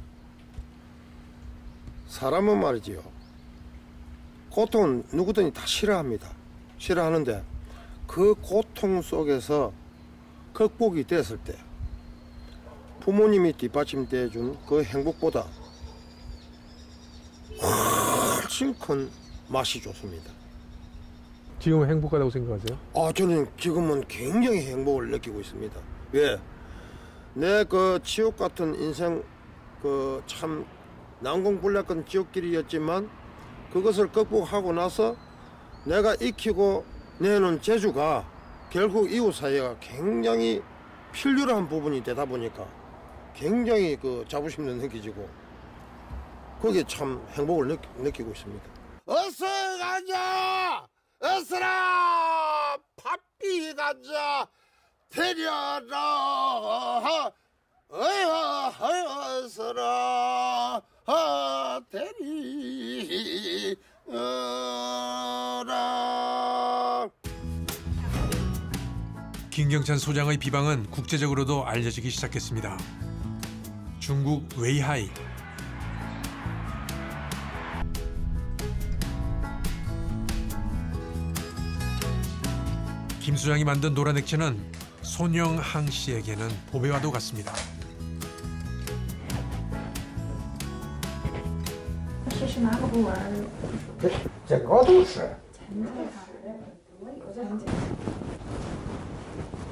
Speaker 6: 사람은 말이지요. 고통은 누구든지 다 싫어합니다. 싫어하는데 그 고통 속에서 극복이 됐을 때 부모님이 뒷받침돼 준 그 행복보다 훨씬 큰 맛이 좋습니다.
Speaker 2: 지금은 행복하다고 생각하세요?
Speaker 6: 저는 지금은 굉장히 행복을 느끼고 있습니다. 왜? 내 그 지옥 같은 인생 그 참 난공불락한 지옥길이었지만 그것을 극복하고 나서 내가 익히고 내는 재주가 결국 이웃 사회가 굉장히 필요한 부분이 되다 보니까 굉장히 그 자부심도 느껴지고 거기에 참 행복을 느끼고 있습니다.
Speaker 15: 어서 가자 어서라 팥비 가자 데려라 어서라 데리라.
Speaker 1: 김경찬 소장의 비방은 국제적으로도 알려지기 시작했습니다. 중국 웨이하이, 김 소장이 만든 노란 액체는 손영항 씨에게는 보배와도 같습니다.
Speaker 12: 这是哪个部门？
Speaker 15: 这高度是。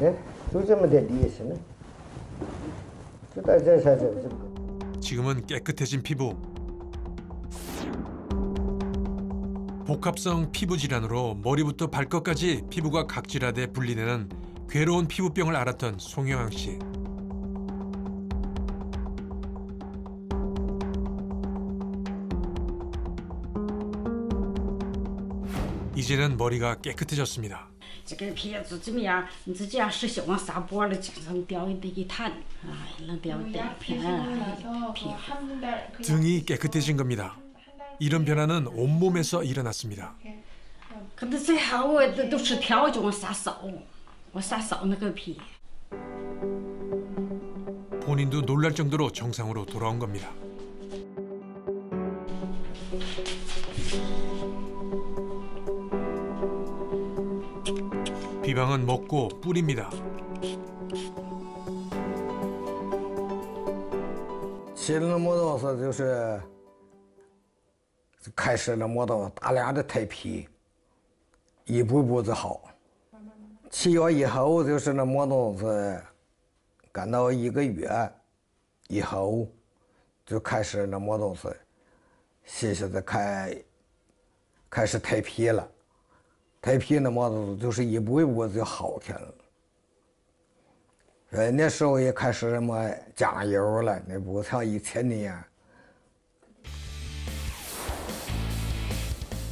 Speaker 15: 哎，就这么点利息呢？就到这下这。
Speaker 1: 지금은 깨끗해진 피부. 복합성 피부 질환으로 머리부터 발끝까지 피부가 각질화돼 분리되는 괴로운 피부병을 앓았던 송영항 씨. 이제는 머리가 깨끗해졌습니다.
Speaker 16: 这个片子怎么样？你这样是希望撒播了，这个能掉一点给他，能掉一点片。
Speaker 1: 등이 깨끗해진 겁니다. 이런 변화는 온몸에서 일어났습니다.
Speaker 16: 근데最后我都是调整我撒扫，我撒扫那个皮。
Speaker 1: 본인도 놀랄 정도로 정상으로 돌아온 겁니다. 비방은 먹고 뿌립니다.
Speaker 15: 起了磨刀石就是开始了磨刀大量的蜕皮，一步步的好。起药以后就是那磨刀石，干到1个月以后，就开始那磨刀石，细细的开始蜕皮了。蜕皮那磨刀就是一步一步就好起来了。 那时候也开始什么酱油了，那不像以前那样。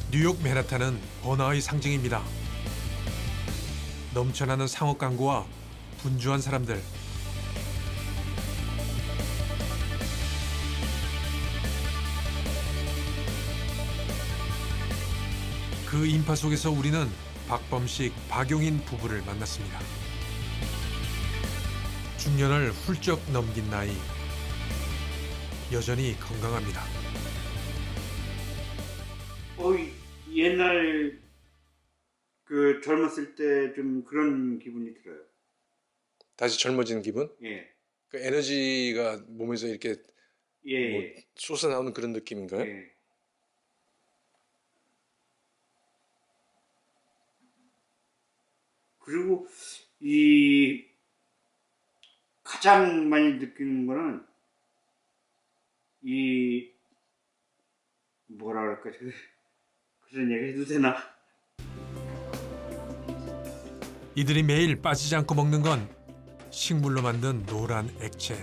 Speaker 1: 뉴욕 맨하탄은 번화의 상징입니다. 넘쳐나는 상업 광고와 분주한 사람들. 그 인파 속에서 우리는 박범식, 박용인 부부를 만났습니다. 중년을 훌쩍 넘긴 나이, 여전히 건강합니다.
Speaker 3: 옛날 그 젊었을 때 좀 그런 기분이 들어요.
Speaker 2: 다시 젊어지는 기분?
Speaker 3: 예.
Speaker 2: 그 에너지가 몸에서 이렇게
Speaker 3: 예.
Speaker 2: 뭐 솟아나오는 그런 느낌인가요?
Speaker 3: 예. 그리고 이 가장 많이 느끼는 거는 이 뭐라 그럴까 그런 얘기 해도 되나?
Speaker 1: 이들이 매일 빠지지 않고 먹는 건 식물로 만든 노란 액체.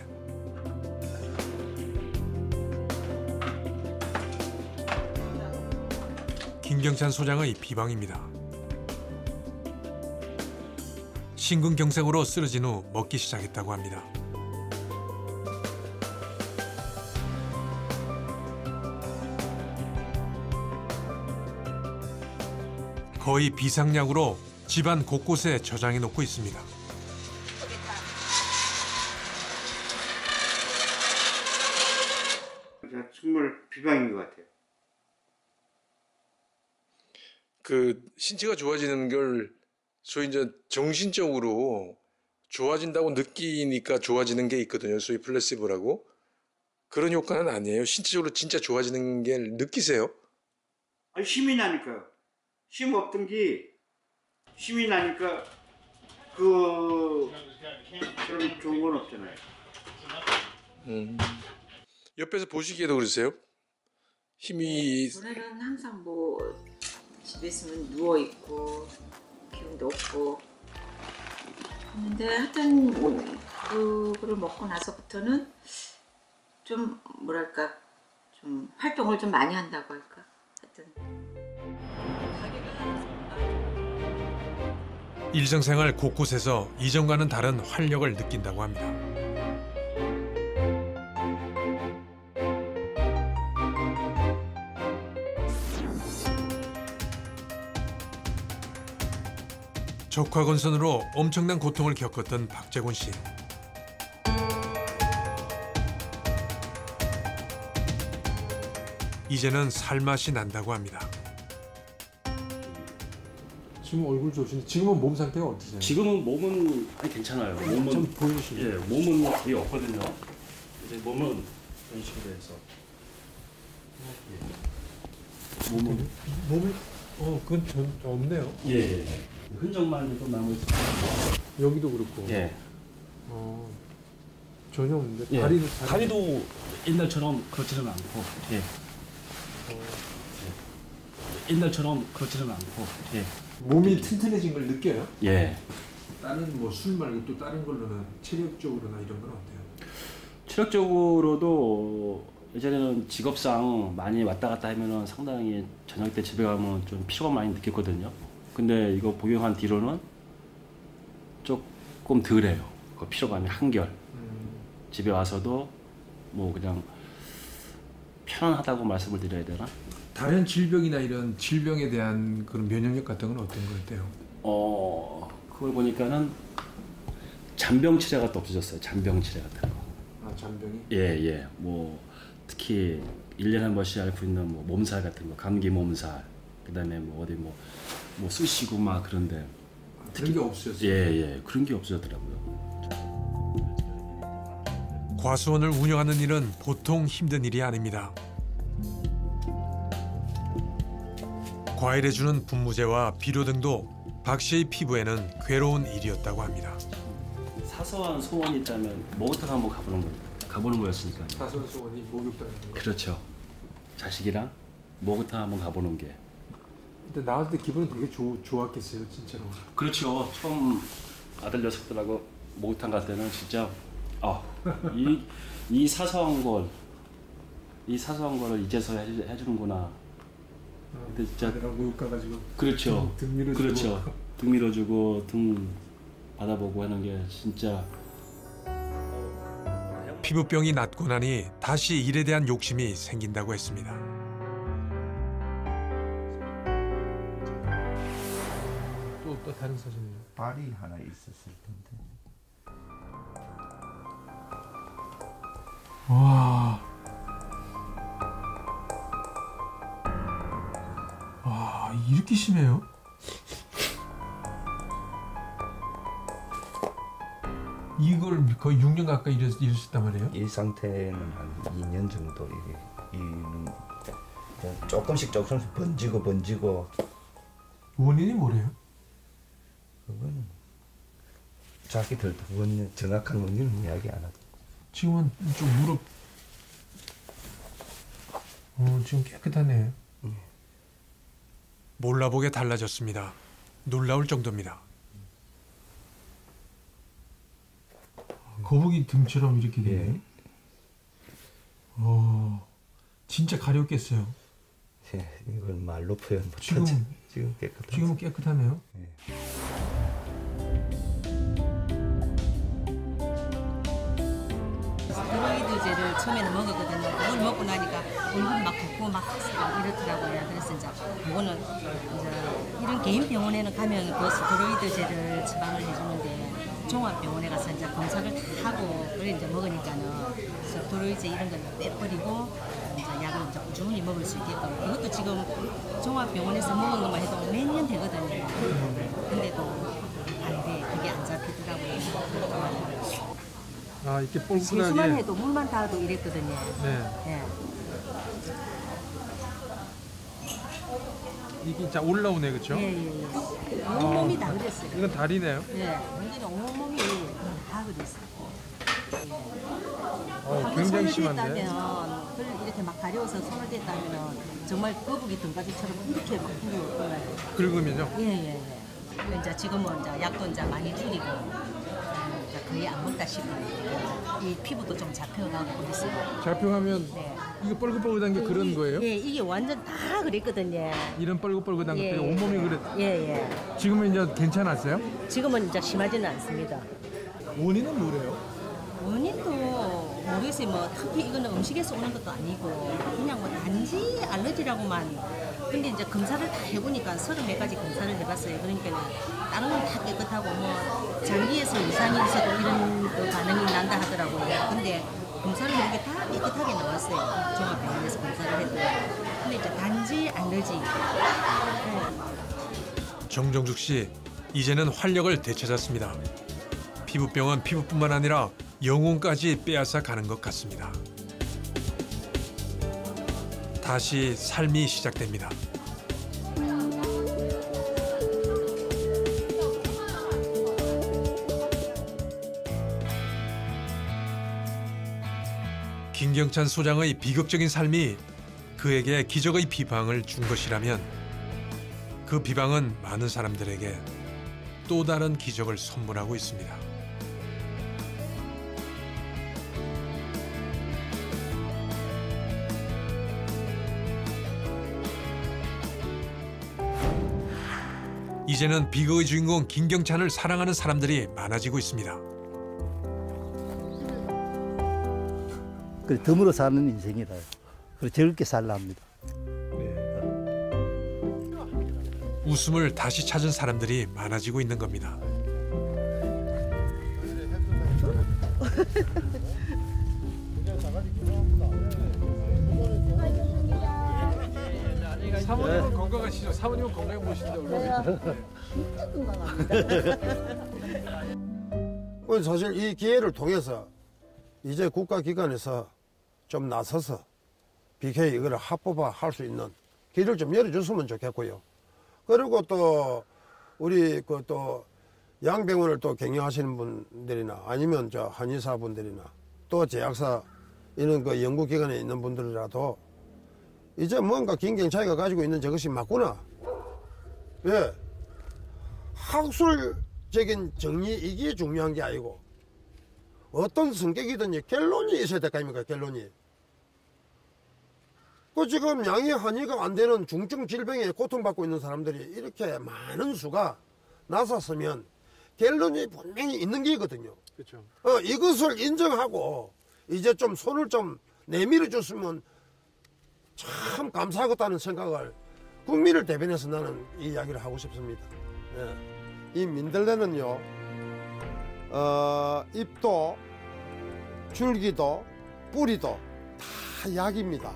Speaker 1: 김경찬 소장의 비방입니다. 심근경색으로 쓰러진 후 먹기 시작했다고 합니다. 거의 비상약으로 집안 곳곳에 저장해 놓고 있습니다.
Speaker 3: 정말 비방인 것 같아요.
Speaker 2: 그 신체가 좋아지는 걸 소위 이제 정신적으로 좋아진다고 느끼니까 좋아지는 게 있거든요. 소위 플래시보라고. 그런 효과는 아니에요. 신체적으로 진짜 좋아지는 게 느끼세요?
Speaker 3: 아니, 힘이 나니까요. 힘 없던 게 힘이 나니까 그런 좋은 건 없잖아요.
Speaker 2: 옆에서 보시기에도 그러세요? 힘이
Speaker 17: 전에는 항상 뭐 집에 있으면 누워 있고 기운도 없고 근데 하여튼 그거를 먹고 나서부터는 좀 뭐랄까 좀 활동을 좀 많이 한다고 할까 하여튼
Speaker 1: 일상생활 곳곳에서 이전과는 다른 활력을 느낀다고 합니다. 적화건선으로 엄청난 고통을 겪었던 박재곤 씨. 이제는 살맛이 난다고 합니다.
Speaker 2: 지금 얼굴 좋으신데 지금은 몸 상태가 어떠세요?
Speaker 18: 지금은 몸은 아니 괜찮아요. 몸은
Speaker 2: 좀 보여주시죠.
Speaker 18: 예, 몸은 거의 없거든요. 이제 몸은 이런 식으로 해서 몸은
Speaker 2: 몸이 그건 전 없네요.
Speaker 18: 예, 흔적만 좀 남아 있어요.
Speaker 2: 여기도 그렇고.
Speaker 18: 예.
Speaker 2: 전혀 없는데
Speaker 18: 예.
Speaker 2: 다리도
Speaker 18: 옛날처럼 그렇지는 않고 예. 옛날처럼 그렇지는 않고 예.
Speaker 2: 몸이 튼튼해진 걸 느껴요?
Speaker 18: 예.
Speaker 2: 다른 뭐 술 말고 또 다른 걸로는 체력적으로나 이런 건 어때요?
Speaker 18: 체력적으로도 예전에는 직업상 많이 왔다 갔다 하면은 상당히 저녁 때 집에 가면 좀 피로감 많이 느꼈거든요. 근데 이거 복용한 뒤로는 조금 덜해요. 그 피로감이 한결. 집에 와서도 뭐 그냥 편안하다고 말씀을 드려야 되나?
Speaker 2: 다른 질병이나 이런 질병에 대한 그런 면역력 같은 건 어떤 것 같아요?
Speaker 18: 그걸 보니까는 잔병 치레가 또 없어졌어요. 잔병 치레 같은 거.
Speaker 2: 아, 잔병이?
Speaker 18: 예. 뭐 특히 1년에 한 번씩 앓고 있는 뭐 몸살 같은 거, 감기 몸살, 그다음에 뭐 어디 뭐 쑤시고 막 그런데
Speaker 2: 그런 게 없어졌어요.
Speaker 18: 예. 그런 게 없어졌더라고요.
Speaker 1: 과수원을 운영하는 일은 보통 힘든 일이 아닙니다. 과일에 주는 분무제와 비료 등도 박 씨의 피부에는 괴로운 일이었다고 합니다.
Speaker 18: 사소한 소원이 있다면 목욕탕 한번 가보는 거였으니까요.
Speaker 2: 사소한 소원이 목욕탕.
Speaker 18: 그렇죠. 자식이랑 목욕탕 한번 가보는 게.
Speaker 2: 근데 나왔을 때 기분은 되게 좋았겠어요, 진짜로.
Speaker 18: 그렇죠. 처음 아들 녀석들하고 목욕탕 갈 때는 진짜 이 사소한 거를 이제서야 해주는구나. 근데 진짜
Speaker 2: 목욕 가가지고.
Speaker 18: 그렇죠.
Speaker 2: 등 밀어주고.
Speaker 18: 그렇죠. 등 밀어주고 등 받아보고 하는 게 진짜.
Speaker 1: 피부병이 낫고 나니 다시 일에 대한 욕심이 생긴다고 했습니다.
Speaker 2: 또 다른 사진이요.
Speaker 3: 발이 하나 있었을 텐데.
Speaker 2: 와, 이렇게 심해요? 이걸 거의 6년 가까이 이러셨단 말이에요?
Speaker 15: 이 상태는 한 2년 정도 조금씩 번지고.
Speaker 2: 원인이 뭐래요?
Speaker 15: 그건 자기들도 정확한 원인은 이야기 안 하고.
Speaker 2: 지금은 좀 무릎. 지금 깨끗하네.
Speaker 1: 몰라보게 달라졌습니다. 놀라울 정도입니다.
Speaker 2: 거북이 등처럼 이렇게 되네. 진짜 가렵겠어요.
Speaker 15: 예, 이걸 말로 표현 못하죠. 지금 깨끗하죠.
Speaker 2: 지금은 깨끗하네요.
Speaker 19: 스테로이드제를 처음에는 먹었거든요. 그걸 먹고 나니까 얼굴 막 붓고 막 이렇더라고요. 그래서 이제 그거는 이제 이런 개인 병원에는 가면 그 스테로이드제를 처방을 해주는데 종합병원에 가서 이제 검사를 다 하고 그래 이제 먹으니까는 스테로이드 이런 걸 빼버리고 이제 약을 이제 꾸준히 먹을 수 있게끔. 그것도 지금 종합병원에서 먹은 것만 해도 몇 년 되거든요. 근데도 안 돼. 그게 안 잡히더라고요.
Speaker 2: 이렇게 뻘끗하게.
Speaker 19: 세수만 해도 물만 닿아도 이랬거든요.
Speaker 2: 네. 이게 자 올라오네, 그렇죠?
Speaker 19: 예. 온몸이 다 그랬어요.
Speaker 2: 이건 다리네요.
Speaker 19: 네, 완전히 온몸이 다 그랬어요.
Speaker 2: 굉장히 심한데.
Speaker 19: 대면 이렇게 막 가려워서 손을 댔다면 정말 거북이 등가지처럼 이렇게 막 올라요.
Speaker 2: 긁으면요?
Speaker 19: 예. 이제 지금은 이제 약도 이제 많이 줄이고 이제 거의 안 먹다시피 이 피부도 좀 잡혀가고 그랬어요.
Speaker 2: 잡혀가면 이거 뻘긋뻘긋한 게 그런 거예요?
Speaker 19: 예, 이게 완전 다 다 그랬거든요.
Speaker 2: 이런 뻘긋뻘긋한
Speaker 19: 예,
Speaker 2: 것들이
Speaker 19: 예.
Speaker 2: 온몸이 그래.
Speaker 19: 예.
Speaker 2: 지금은 이제 괜찮았어요?
Speaker 19: 지금은 이제 심하지는 않습니다.
Speaker 2: 원인은 뭐래요?
Speaker 19: 원인도 모르겠어요. 뭐 특히 이거는 음식에서 오는 것도 아니고 그냥 뭐 단지 알러지라고만. 근데 이제 검사를 다 해보니까 30몇 가지 검사를 해봤어요. 그러니까 다른 건 다 깨끗하고 뭐 장기에서 이상이 있어도 이런 그 반응이 난다 하더라고요. 근데 검사를 해보니까 다 깨끗하게 나왔어요. 종합병원에서 검사를 해도. 근데 이제 단지 알러지.
Speaker 1: 정정숙 씨, 이제는 활력을 되찾았습니다. 피부병은 피부뿐만 아니라 영혼까지 빼앗아 가는 것 같습니다. 다시 삶이 시작됩니다. 김경찬 소장의 비극적인 삶이 그에게 기적의 비방을 준 것이라면 그 비방은 많은 사람들에게 또 다른 기적을 선물하고 있습니다. 이제는 비극의 주인공 김경찬을 사랑하는 사람들이 많아지고 있습니다.
Speaker 20: 그래 덤으로 사는 인생이다. 그래 즐겁게 살라 합니다.
Speaker 1: 웃음을 다시 찾은 사람들이 많아지고 있는 겁니다.
Speaker 2: 사모님은 건강하시죠? 사모님은 건강해 보시는데
Speaker 6: 얼마나 사실 이 기회를 통해서 이제 국가기관에서 좀 나서서 BK 이거를 합법화 할 수 있는 길을 좀 열어줬으면 좋겠고요. 그리고 또 우리 그 또 양병원을 또 경영하시는 분들이나 아니면 저 한의사 분들이나 또 제약사 이런 그 연구기관에 있는 분들이라도 이제 뭔가 김경찬이가 가지고 있는 저것이 맞구나. 예. 학술적인 정리 이게 중요한 게 아니고 어떤 성격이든지 결론이 있어야 될 거 아닙니까? 결론이. 그 지금 양의 한의가 안 되는 중증 질병에 고통받고 있는 사람들이 이렇게 많은 수가 나섰으면 결론이 분명히 있는 게 있거든요.
Speaker 2: 그렇죠.
Speaker 6: 이것을 인정하고 이제 좀 손을 좀 내밀어 줬으면 참 감사하겠다는 생각을 국민을 대변해서 나는 이 이야기를 하고 싶습니다. 예. 이 민들레는요, 잎도 줄기도 뿌리도 다 약입니다.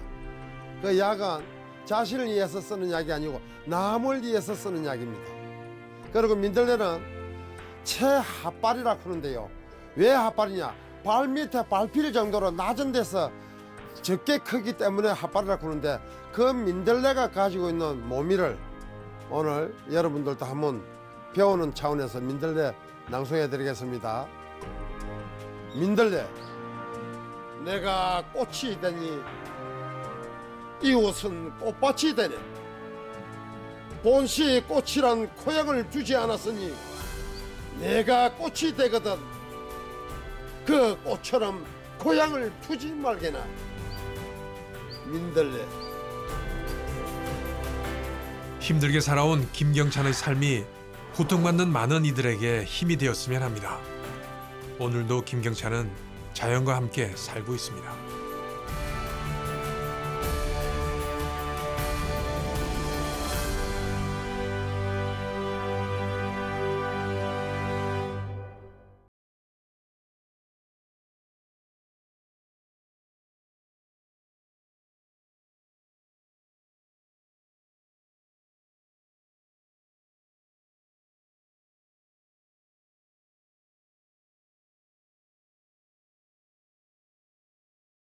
Speaker 6: 그 약은 자신을 위해서 쓰는 약이 아니고 남을 위해서 쓰는 약입니다. 그리고 민들레는 채핫발이라 그러는데요. 왜 핫발이냐? 발 밑에 발필 정도로 낮은 데서 적게 크기 때문에 핫발이라 그러는데 그 민들레가 가지고 있는 모미를 오늘 여러분들도 한번 배우는 차원에서 민들레 낭송해 드리겠습니다. 민들레, 내가 꽃이 되니 이웃은 꽃밭이 되네. 본시 꽃이란 고향을 주지 않았으니 내가 꽃이 되거든 그 꽃처럼 고향을 두지 말게나. 민들레.
Speaker 1: 힘들게 살아온 김경찬의 삶이 고통받는 많은 이들에게 힘이 되었으면 합니다. 오늘도 김경찬은 자연과 함께 살고 있습니다.